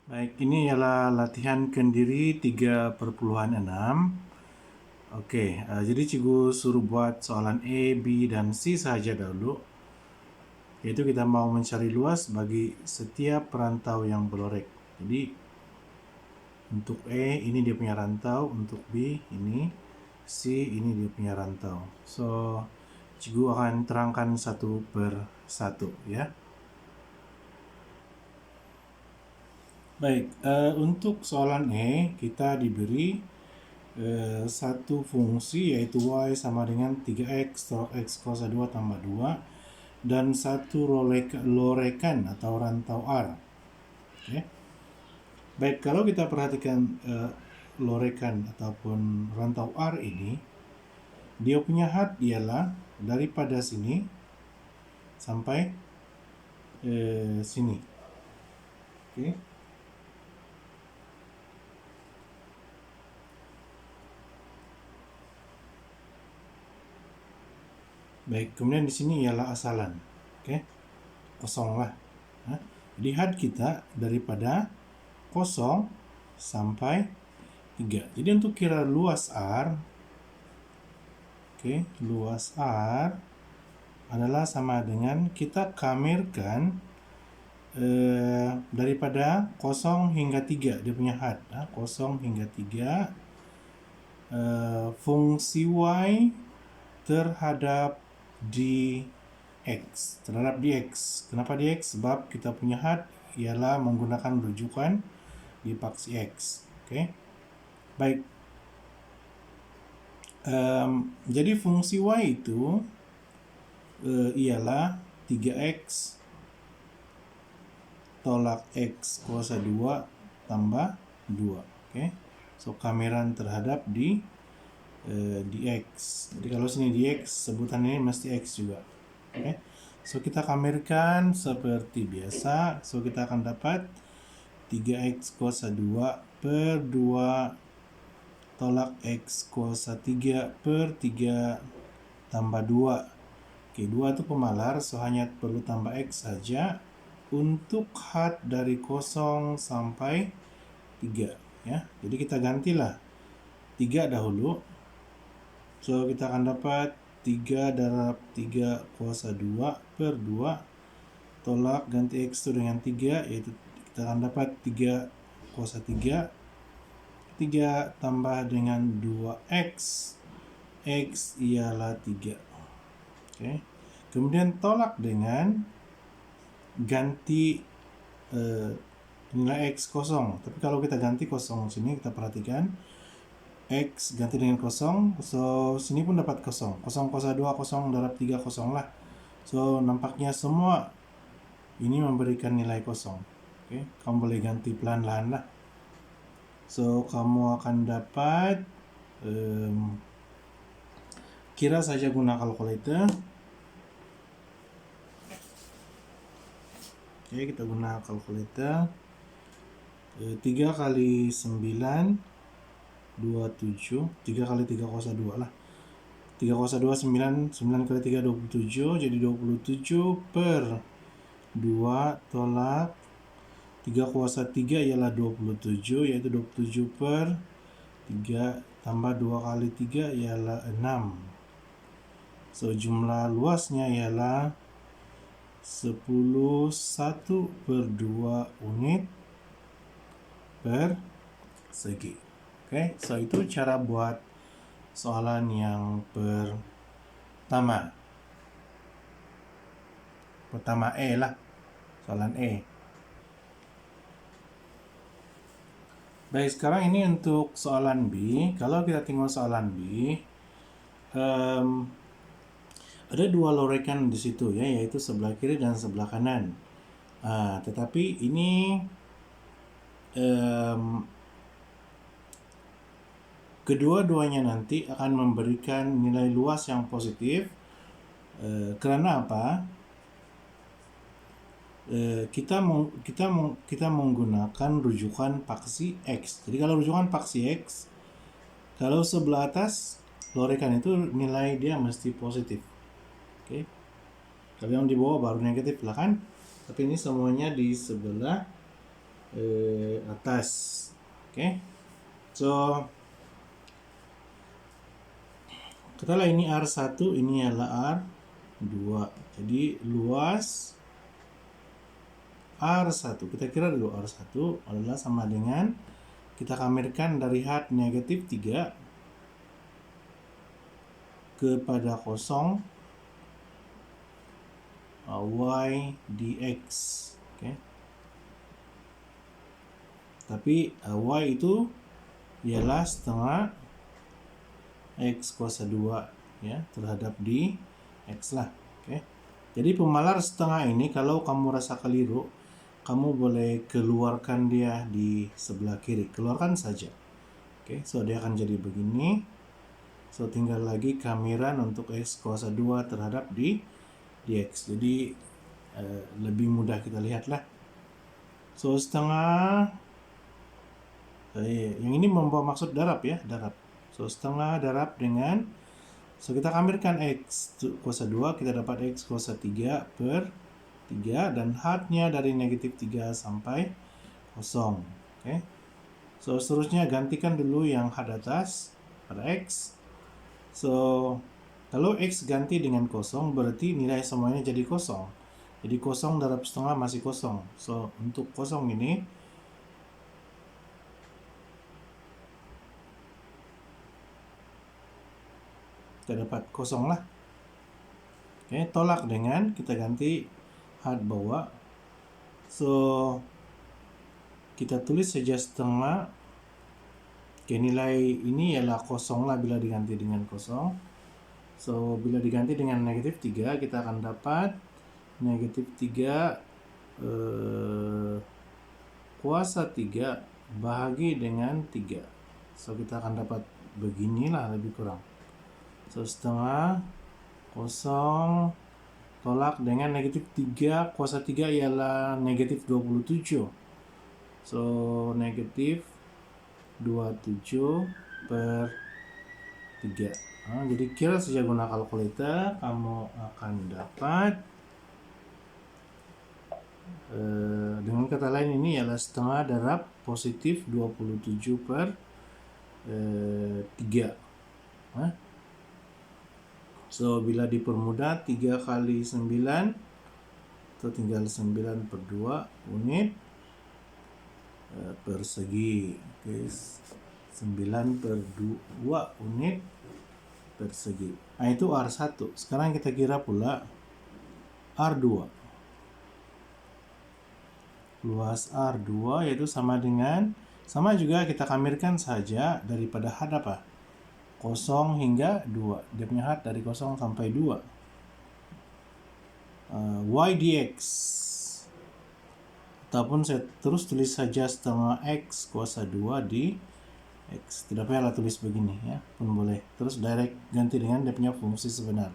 Baik, ini ialah latihan kendiri 3/6. Oke, jadi cikgu suruh buat soalan A, B, dan C saja dahulu. Yaitu kita mau mencari luas bagi setiap rantau yang berorek. Jadi, untuk A, ini dia punya rantau. Untuk B, ini. C, ini dia punya rantau. So, cikgu akan terangkan satu per satu, ya. Baik, untuk soalan E, kita diberi satu fungsi yaitu y sama dengan 3x tolak x kuasa 2 tambah 2 dan satu lorekan atau rantau R. Okay. Baik, kalau kita perhatikan lorekan ataupun rantau R ini, dia punya had ialah daripada sini sampai sini. Okay. Baik, kemudian di sini ialah asalan. Oke. Kosong lah. Jadi had kita daripada 0 sampai 3. Jadi untuk kira luas R, luas R adalah sama dengan kita kamirkan daripada 0 hingga 3 dia punya had. 0 hingga 3 fungsi Y terhadap dx. Kenapa dx? Sebab kita punya had ialah menggunakan rujukan di paksi x. Oke. Baik. Jadi fungsi y itu ialah 3x tolak x kuasa 2 tambah 2. Oke. So, kameran terhadap dx. Jadi kalau sini dx, sebutan ini mesti x juga. Oke. So, kita kamerkan seperti biasa. So, kita akan dapat 3x kuasa 2 per 2 tolak x kuasa 3 per 3 tambah 2. Oke, 2 itu pemalar, so hanya perlu tambah x saja untuk had dari 0 sampai 3. Ya. Jadi kita gantilah 3 dahulu. So, kita akan dapat 3 darab 3 kuasa 2 per 2 tolak ganti x itu dengan 3, yaitu kita akan dapat 3 kuasa 3. 3 tambah dengan 2x. X ialah 3. Oke. Kemudian tolak dengan ganti nilai x kosong. Tapi kalau kita ganti kosong sini, kita perhatikan x ganti dengan kosong. So, sini pun dapat kosong. Kosong kuasa 2, kosong darab 3, kosong lah. So, nampaknya semua ini memberikan nilai kosong. Oke. Kamu boleh ganti pelan-pelan lah. So, kamu akan dapat kira saja guna kalkulator. Oke, kita guna kalkulator. 3 kali 9 27. 3 kali 3 kuasa 2 lah. 3 kuasa 2 9. 9 kali 3 27. Jadi 27 per 2 tolak 3 kuasa 3 ialah 27, yaitu 27 per 3 tambah 2 kali 3 ialah 6. So, jumlah luasnya ialah 10 1 per 2 unit per segi. Oke, so itu cara buat soalan yang pertama. Pertama E lah, soalan E. Baik, sekarang ini untuk soalan B. Kalau kita tengok soalan B, ada dua lorekan di situ ya, yaitu sebelah kiri dan sebelah kanan. Tetapi ini kedua-duanya nanti akan memberikan nilai luas yang positif. Karena apa? Kita menggunakan rujukan paksi X. Jadi kalau rujukan paksi X, kalau sebelah atas lorekan itu nilai dia mesti positif. Oke. Kalau yang di bawah baru negatif lah kan? Tapi ini semuanya di sebelah atas. Oke. So katakanlah ini R1, ini adalah R2. Jadi luas R1, kita kira dulu R1 adalah sama dengan, kita kamirkan dari hat negatif 3 kepada 0 y dx. Oke. Tapi y itu ialah setengah x kuasa 2 ya, terhadap di x lah. Oke. Jadi pemalar setengah ini kalau kamu rasa keliru, kamu boleh keluarkan dia di sebelah kiri, keluarkan saja. Oke, so dia akan jadi begini. So tinggal lagi kamiran untuk x kuasa 2 terhadap di dx. Jadi lebih mudah kita lihat lah. So setengah yang ini membawa maksud darab ya, darab. So setengah darab dengan, so kita kamirkan x kuasa 2, kita dapat x kuasa 3 per 3, dan hatnya dari negatif 3 sampai 0. Oke. So seterusnya gantikan dulu yang hat atas pada x. So kalau x ganti dengan 0, berarti nilai semuanya jadi 0. Jadi 0 darab setengah masih 0. So untuk 0 ini kita dapat 0 lah. Oke, tolak dengan, kita ganti hat bawah. So kita tulis saja setengah. Oke, nilai ini ialah 0 lah bila diganti dengan 0. So bila diganti dengan negatif 3, kita akan dapat negatif 3 kuasa 3 bahagi dengan 3. So kita akan dapat beginilah lebih kurang. So setengah 0 tolak dengan negatif 3, kuasa 3 ialah negatif 27. So negatif 27 per 3. Jadi kira saja guna kalkulator, kamu akan dapat dengan kata lain ini ialah setengah darab positif 27 per 3. So bila dipermudah 3 kali 9 itu tinggal 9 per 2 unit persegi. Oke, 9 per 2 unit persegi. Nah itu R1. Sekarang kita kira pula R2. Luas R2 yaitu sama dengan, sama juga kita kamirkan saja daripada hat apa? 0 hingga 2. Dia punya hat dari 0 sampai 2. Y dx. Ataupun saya terus tulis saja setengah x kuasa 2 di x. Tidak payahlah tulis begini ya, pun boleh. Terus direct ganti dengan dia punya fungsi sebenar.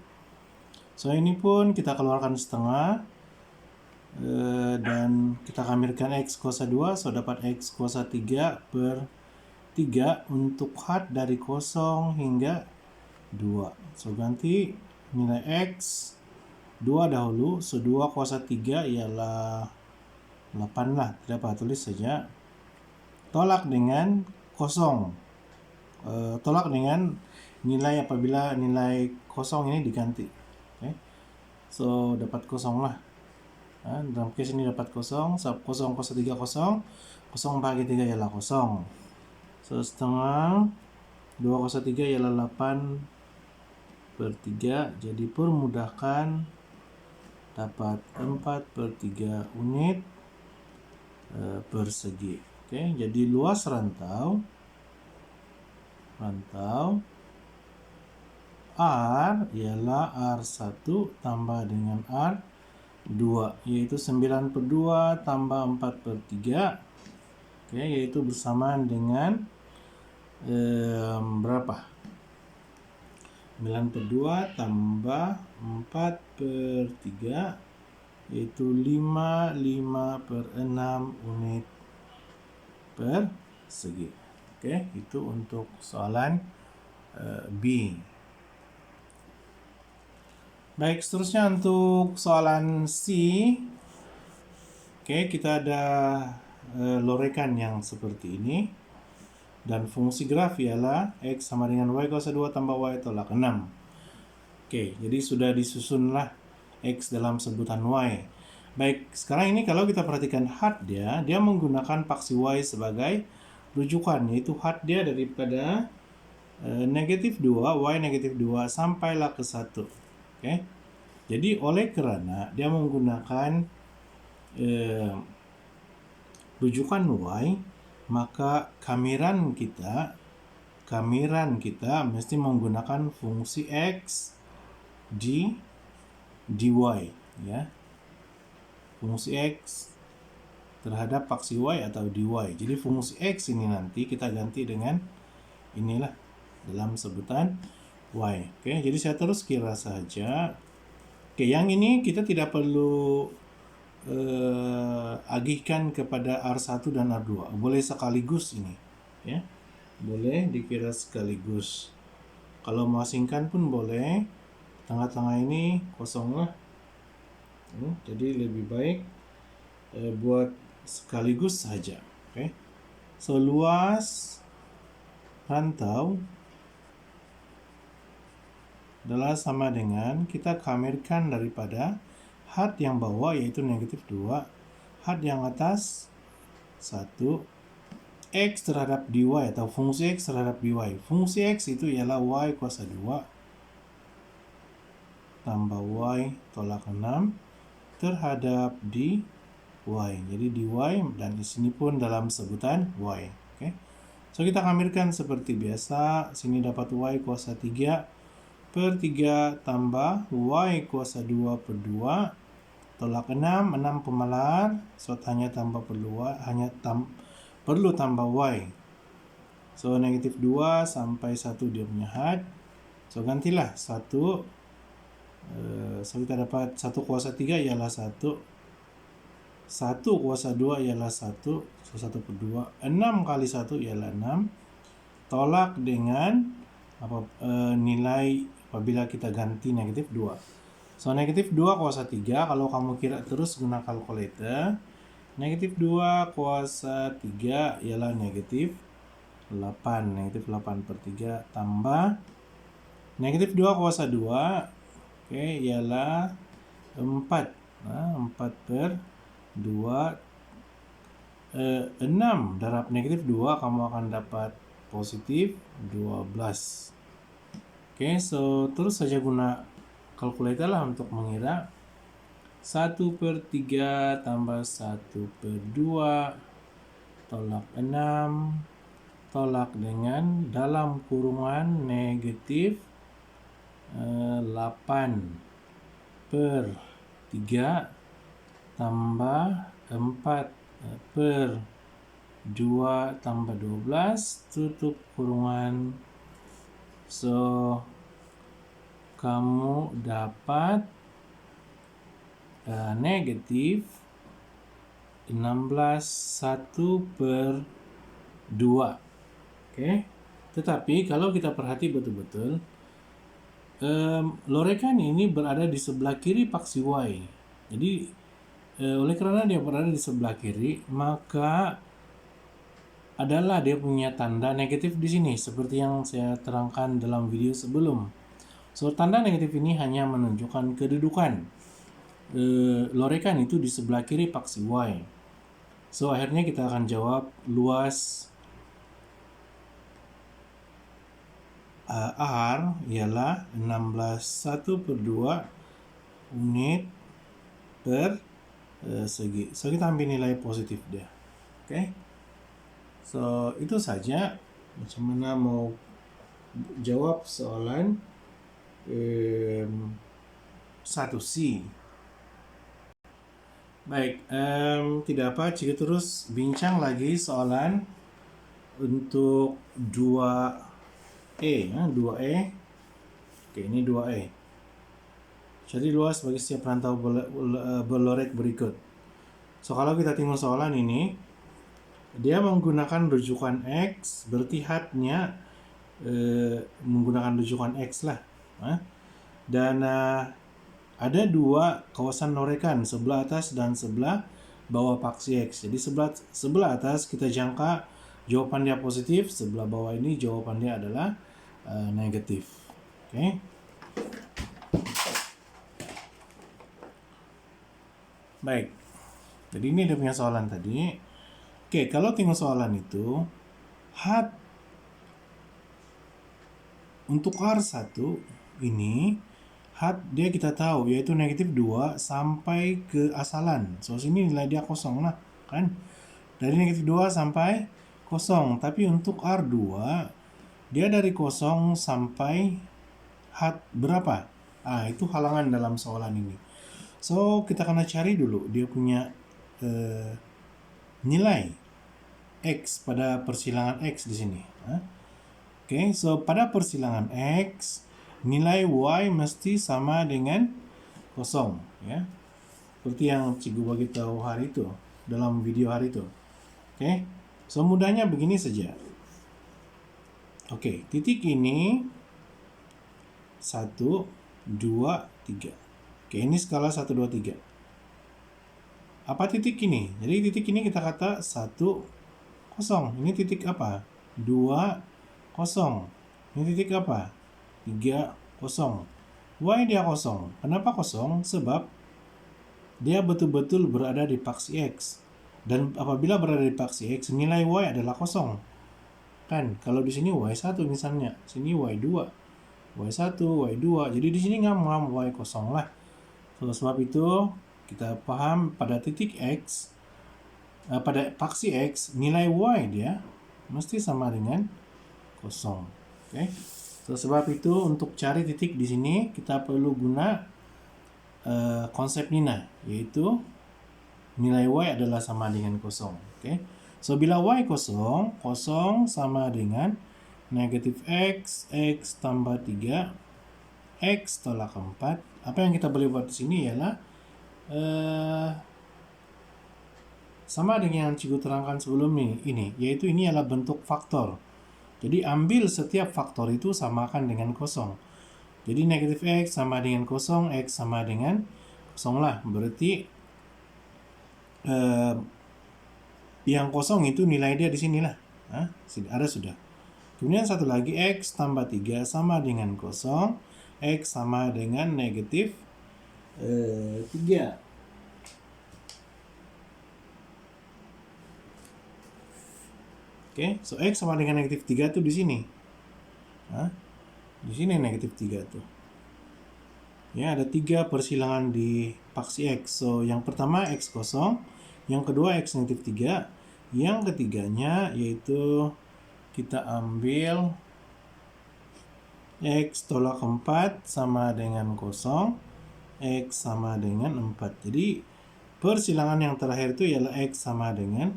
So ini pun kita keluarkan setengah. Dan kita kamirkan x kuasa 2. So dapat x kuasa 3 per 3 untuk hat dari 0 hingga 2. So ganti nilai x 2 dahulu. So 2 kuasa 3 ialah 8 lah. Tidak apa, tulis saja. Tolak dengan 0. Tolak dengan nilai apabila nilai 0 ini diganti. Okay. So dapat 0 lah. Dalam case ini dapat 0. 0 kuasa 3 0. 0 bagi 3 ialah 0. So setengah 2 kuasa 3 ialah 8 per 3. Jadi permudahkan dapat 4 per 3 unit persegi. Oke, jadi luas rantau R ialah R1 tambah dengan R2, yaitu 9 per 2 tambah 4 per 3. Oke, yaitu bersamaan dengan berapa? 9 per 2 tambah 4 per 3, yaitu 5 per 6 unit persegi. Oke, itu untuk soalan B. Baik, seterusnya untuk soalan C. Oke, kita ada lorekan yang seperti ini. Dan fungsi graf ialah X sama dengan Y kuasa 2 tambah Y tolak 6. Oke, jadi sudah disusunlah X dalam sebutan Y. Baik, sekarang ini kalau kita perhatikan hat dia menggunakan paksi Y sebagai rujukan, yaitu hat dia daripada negatif 2, Y negatif 2 sampailah ke 1. Oke. Jadi oleh karena dia menggunakan rujukan Y, maka kamiran kita mesti menggunakan fungsi X di dy, ya. Fungsi X terhadap paksi Y atau dy. Jadi fungsi X ini nanti kita ganti dengan inilah dalam sebutan Y. Oke, jadi saya terus kira saja. Oke, yang ini kita tidak perlu agihkan kepada R1 dan R2. Boleh sekaligus ini, ya. Boleh dikira sekaligus. Kalau mau asingkan pun boleh. Tengah-tengah ini kosong lah. Jadi lebih baik buat sekaligus saja. Oke. So luas rantau adalah sama dengan kita kamirkan daripada hat yang bawah yaitu negatif 2, hat yang atas 1, X terhadap dy atau fungsi X terhadap dy. Fungsi X itu ialah Y kuasa 2 tambah Y tolak 6 terhadap dy. Jadi dy dan di sini pun dalam sebutan Y. Oke. So kita kamirkan seperti biasa. Sini dapat Y kuasa 3 per 3 tambah Y kuasa 2 per 2 tolak 6 pemalar. So hanya perlu tambah Y. So negatif 2 sampai 1 dia punya hat. So gantilah 1. So kita dapat 1 kuasa 3 ialah 1. 1 kuasa 2 ialah 1. So 1 per 2. 6 kali 1 ialah 6. Tolak dengan nilai apabila kita ganti negatif 2. So negatif 2 kuasa 3. Kalau kamu kira terus guna kalkulator. Negatif 2 kuasa 3 ialah negatif 8. Negatif 8 per 3 tambah negatif 2 kuasa 2. Oke, ialah 4. Nah, 4 per 2. 6 darab negatif 2 kamu akan dapat positif 12. Oke, so terus saja guna kalkulator lah untuk mengira. 1 per 3 tambah 1 per 2 tolak 6 tolak dengan dalam kurungan negatif 8 per 3 tambah 4 per 2 tambah 12 tutup kurungan. So kamu dapat negatif 16 1 per 2. Oke. Tetapi kalau kita perhati betul-betul lorekan ini berada di sebelah kiri paksi Y. Jadi oleh karena dia berada di sebelah kiri, maka adalah dia punya tanda negatif di sini seperti yang saya terangkan dalam video sebelum. So tanda negatif ini hanya menunjukkan kedudukan lorekan itu di sebelah kiri paksi Y. So akhirnya kita akan jawab luas R ialah 16 1 per 2 unit per segi. So kita ambil nilai positif dia. Oke. So itu saja macam mana mau jawab soalan 1C. Baik, tidak apa jika terus bincang lagi soalan untuk 2E, 2E. Oke, ini 2E. Jadi luas bagi setiap rantau berlorek berikut. So kalau kita tengok soalan ini, dia menggunakan rujukan X, berarti hatnya menggunakan rujukan X lah. Dan ada dua kawasan lorekan, sebelah atas dan sebelah bawah paksi X. Jadi sebelah atas kita jangka jawaban dia positif, sebelah bawah ini jawaban dia adalah negatif. Oke. Baik. Jadi ini dia punya soalan tadi. Oke, kalau tengok soalan itu, had untuk R1 ini, had dia kita tahu yaitu negatif 2 sampai ke asalan. So sini nilai dia kosong lah, kan? Dari negatif 2 sampai kosong. Tapi untuk R2 dia dari kosong sampai had berapa? Itu halangan dalam soalan ini. So kita kena cari dulu dia punya nilai X pada persilangan X di sini. Oke, so pada persilangan X nilai Y mesti sama dengan kosong, ya. Seperti yang cikgu bagi tahu hari itu dalam video hari itu. Oke, so mudahnya begini saja. Oke, titik ini 1, 2, 3. Oke, ini skala 1, 2, 3. Apa titik ini? Jadi titik ini kita kata 1, 0. Ini titik apa? 2, 0. Ini titik apa? 3, 0. Y dia 0. Kenapa 0? Sebab dia betul-betul berada di paksi X. Dan apabila berada di paksi X, nilai Y adalah 0. Kan? Kalau di sini Y1 misalnya, sini Y2. Y1, Y2. Jadi di sini ngam Y 0 lah. So, sebab itu kita paham pada titik X, pada paksi X, nilai Y dia mesti sama dengan 0. Oke. So, sebab itu untuk cari titik di sini kita perlu guna konsep Nina, yaitu nilai Y adalah sama dengan 0. Oke. So bila Y 0, 0 sama dengan negatif X, X tambah 3, X tolak 4. Apa yang kita boleh buat di sini ialah sama dengan yang cikgu terangkan sebelum ini, yaitu ini adalah bentuk faktor. Jadi ambil setiap faktor itu samakan dengan 0. Jadi negatif X sama dengan 0, X sama dengan 0 lah. Berarti yang 0 itu nilai dia di sinilah. Ada sudah. Kemudian satu lagi, X tambah 3 sama dengan 0, X sama dengan negatif 3. Oke, so X sama dengan negatif 3 tuh di sini. Di sini negatif 3 tuh. Ya, ada 3 persilangan di paksi X. So, yang pertama X 0, yang kedua X negatif 3, yang ketiganya yaitu kita ambil X tolak 4 sama dengan 0, X sama dengan 4. Jadi, persilangan yang terakhir itu ialah X sama dengan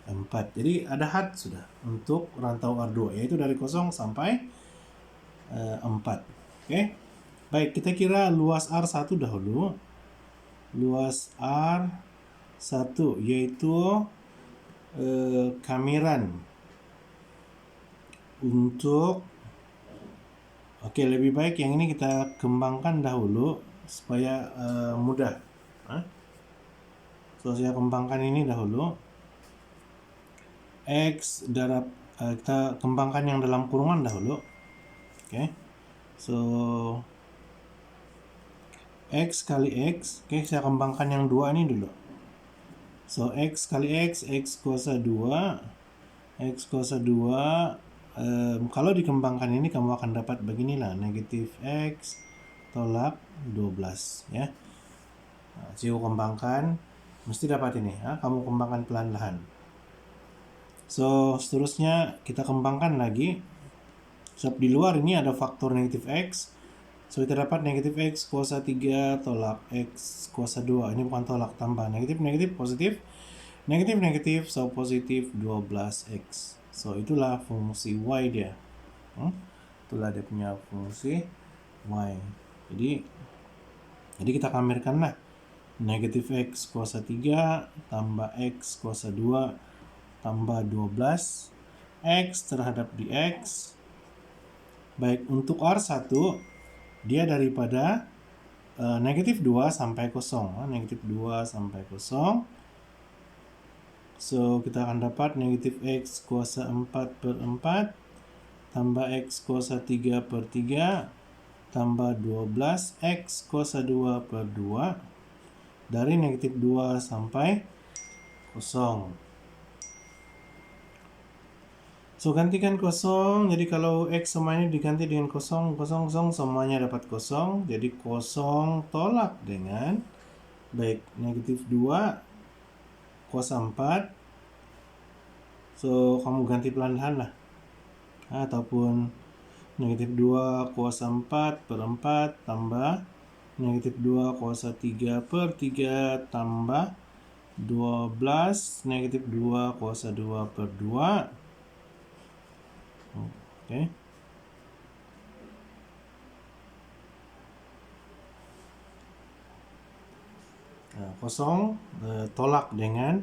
4. Jadi, ada had sudah untuk rantau R2, yaitu dari 0 sampai 4. Oke. Baik, kita kira luas R1 dahulu. Luas R1 yaitu kamiran untuk lebih baik yang ini kita kembangkan dahulu supaya mudah. So, saya kembangkan ini dahulu. X darab kita kembangkan yang dalam kurungan dahulu. Oke. So X kali X. Oke, saya kembangkan yang 2 ini dulu. So X kali X, X kuasa 2, X kuasa 2. Kalau dikembangkan ini kamu akan dapat beginilah, negatif X tolak 12, ya. Cikgu kembangkan, mesti dapat ini. Kamu kembangkan pelan-pelan. So seterusnya kita kembangkan lagi. Sebab di luar ini ada faktor negatif X. So kita dapat negatif X kuasa 3 tolak X kuasa 2. Ini bukan tolak, tambah. Negatif, negatif, positif. Negatif, negatif, so positif 12X. So itulah fungsi Y dia. Itulah dia punya fungsi Y. Jadi kita kamirkanlah. Negatif X kuasa 3 tambah X kuasa 2 tambah 12 X terhadap dx. Baik, untuk R1 dia daripada negatif 2 sampai kosong. Negatif 2 sampai kosong. So, kita akan dapat negatif X kuasa 4 per 4 tambah X kuasa 3 per 3 tambah 12 X kuasa 2 per 2 dari negatif 2 sampai kosong. So, gantikan kosong. Jadi kalau X semuanya diganti dengan kosong, kosong, kosong, semuanya dapat kosong. Jadi kosong tolak dengan baik negatif 2 kuasa 4. So, kamu ganti pelan-pelan lah. Ataupun negatif 2 kuasa 4 per 4 tambah negatif 2 kuasa 3 per 3 tambah 12 negatif 2 kuasa 2 per 2. Oke. Nah, kosong tolak dengan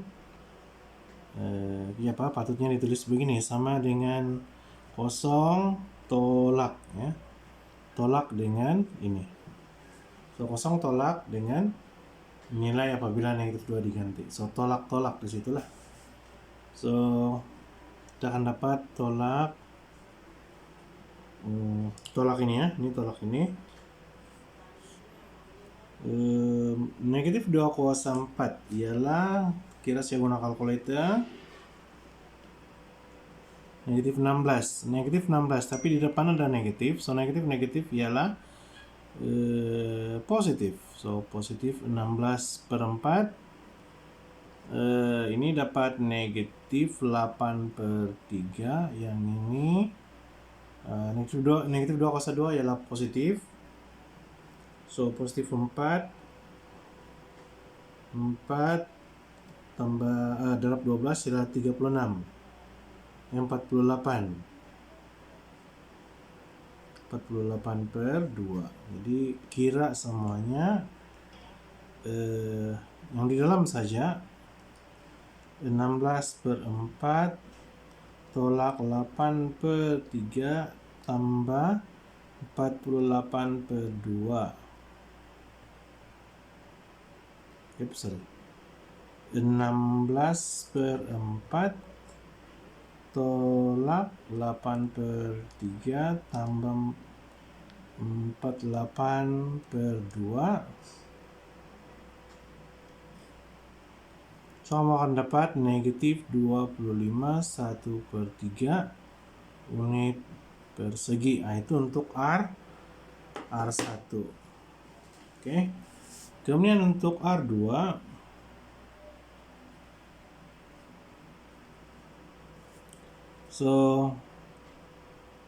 patutnya ditulis begini, sama dengan kosong tolak ya. Tolak dengan ini. So, kosong tolak dengan nilai apabila negatif 2 diganti. So, tolak-tolak di situlah. So, kita akan dapat tolak ini ya. Ini tolak ini. Negatif 2 kuasa 4 ialah, kira saya guna kalkulator, negatif 16. Negatif 16, tapi di depan ada negatif. So, negatif ialah positif. So, positif 16 per 4. Ini dapat negatif 8 per 3. Yang ini negatif 2 kuasa 2 ialah positif. So, positif 4 tambah darab 12 ialah 36. Yang 48 per 2. Jadi kira semuanya yang di dalam saja 16 per 4 tolak 8 per 3 tambah 48 per 2. Oke, sorry. 16 per 4 tolak 8 per 3 tambah 48 per 2. So, kamu akan dapat negatif 25 1 per 3 unit persegi. Itu untuk R1. Oke. Kemudian untuk R2, so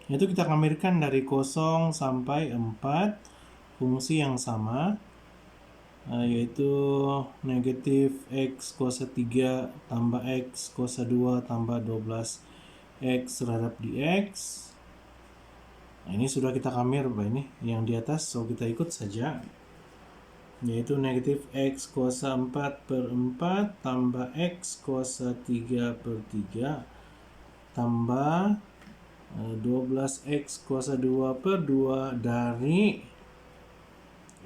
itu kita kamirkan dari 0 sampai 4 fungsi yang sama, yaitu negatif X kuasa 3 tambah X kuasa 2 tambah 12 X terhadap dx. Nah, ini sudah kita kamir Bapak, ini yang di atas, so kita ikut saja, yaitu negatif X kuasa 4 per 4 tambah X kuasa 3 per 3 tambah 12X kuasa 2 per 2 dari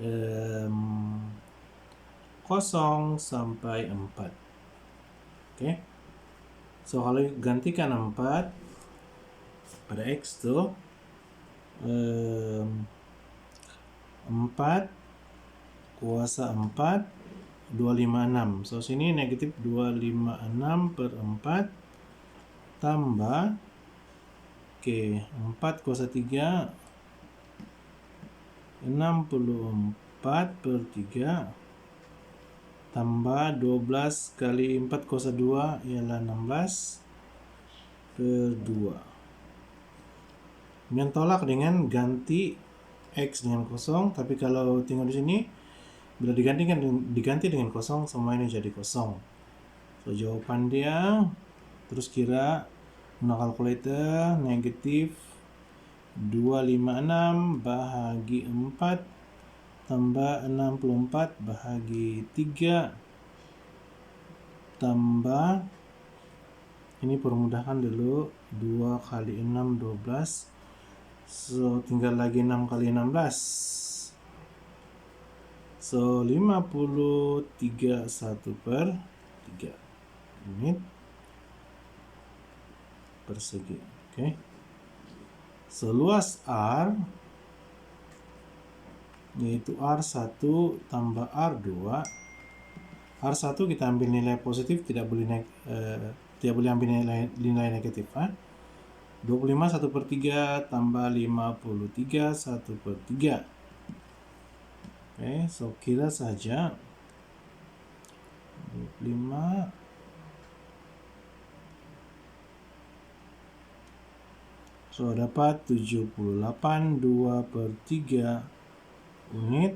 0 sampai 4. Oke. So, kalau gantikan 4 pada X tuh 4 kuasa 4 256. So, sini negatif 256 per 4 tambah 4 kuasa 3 64 per 3 tambah 12 kali 4 kuasa 2 ialah 16 per 2. Kemudian tolak dengan ganti X dengan kosong, tapi kalau tengok di sini bila diganti dengan kosong, semua ini jadi kosong. So, jawaban dia, terus kira guna kalkulator, negatif 256 bahagi 4 tambah 64 bahagi 3 tambah, ini permudahkan dulu, 2 kali 6 12. So, tinggal lagi 6 kali 16. So 50 1/3 unit persegi. Oke. So luas R yaitu R1 tambah R2. R1 kita ambil nilai positif, tidak boleh ambil nilai negatif. 25 1/3 tambah 53 1/3. Oke, so kira saja 25 so dapat 78 2/3 unit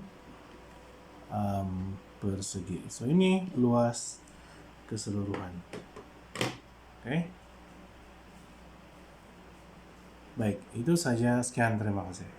persegi. So ini luas keseluruhan. Oke. Baik, itu saja. Sekian, terima kasih.